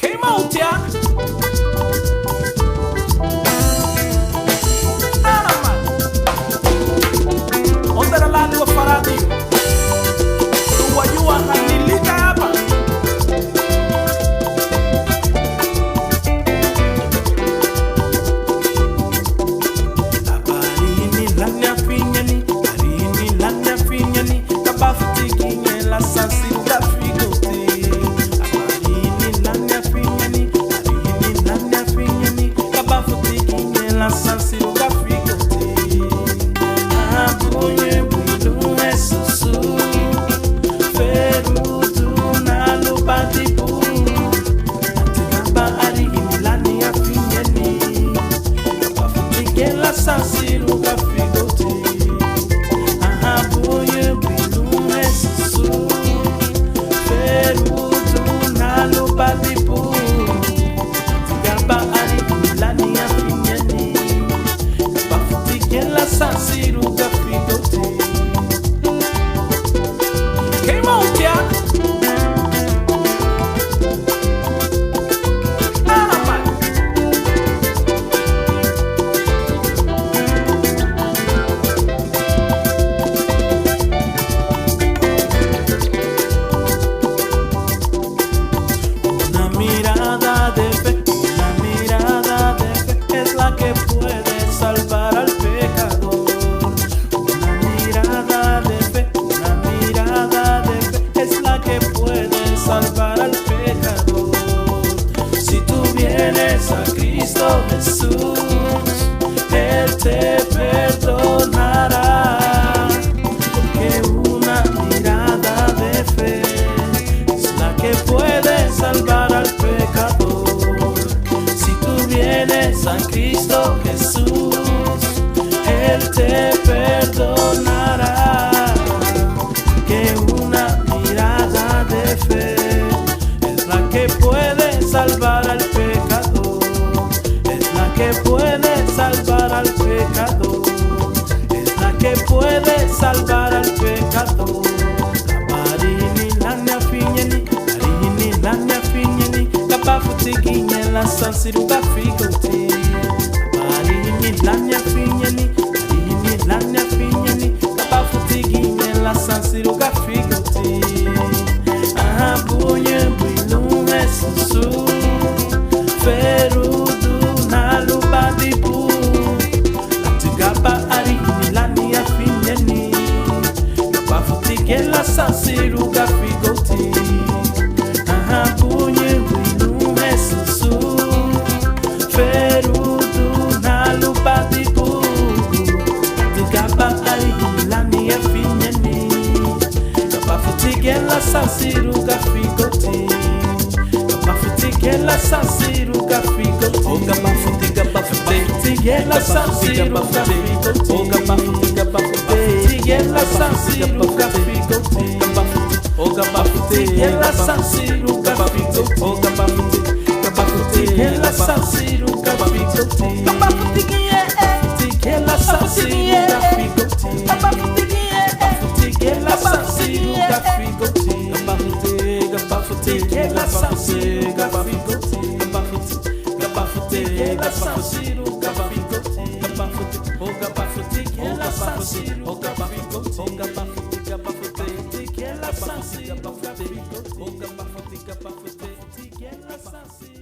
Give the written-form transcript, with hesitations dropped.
Came out, yeah. Onda la lado faradi. Wajua hanilika hapa. Arini lanya finyani, arini lanya finyani, kabafuti kinye la sansi da figote. Arini lanya finyani, arini lanya finyani, kabafuti kinye la sansi da figote. Abunye bulu esusu. Sansiru ka figote, boye bilu esusu, ferutu na lo badipu, tigaba ari lani ya finyeni, bafuti la sansiru ka figote. Came out, yeah. Salvar al pecador. Si tú vienes a Cristo Jesús, Él te perdonará, porque una mirada de fe es la que puede salvar al pecador. Si tú vienes a Cristo Jesús, Él te perdonará, que una mirada de fe puede salvar al pecador, es la que puede salvar al pecador, es la que puede salvar al pecador. Marini lanya finyeni, marini lanya finyeni, kabafuti kinye la sansiru ka figote. Marini lanya finyeni, marini lanya finyeni, kabafuti kinye la sansiru ka figote. Bunye esusu, ferudu na lubadibu, latigaba ari lani ya finyeni, kabafuti la sansiru ka figote. Bunye esusu, ferudu na lubadibu, latigaba ari lani ya finyeni, kabafuti la sansiru ka figote. La sansiru ka figote, oga bafuti la sansiru ka figote, oga bafuti la sansiru ka figote, oga bafuti la sansiru ka figote, oga bafuti la sansiru ka figote, bafuti la sansiru ka figote, bafuti la sansiru ka figote, bafuti la sansiru ka figote. La sansiru ka figote, oga bafuti la sansiru ka figote, oga bafuti la sansiru ka figote, oga bafuti la sansiru.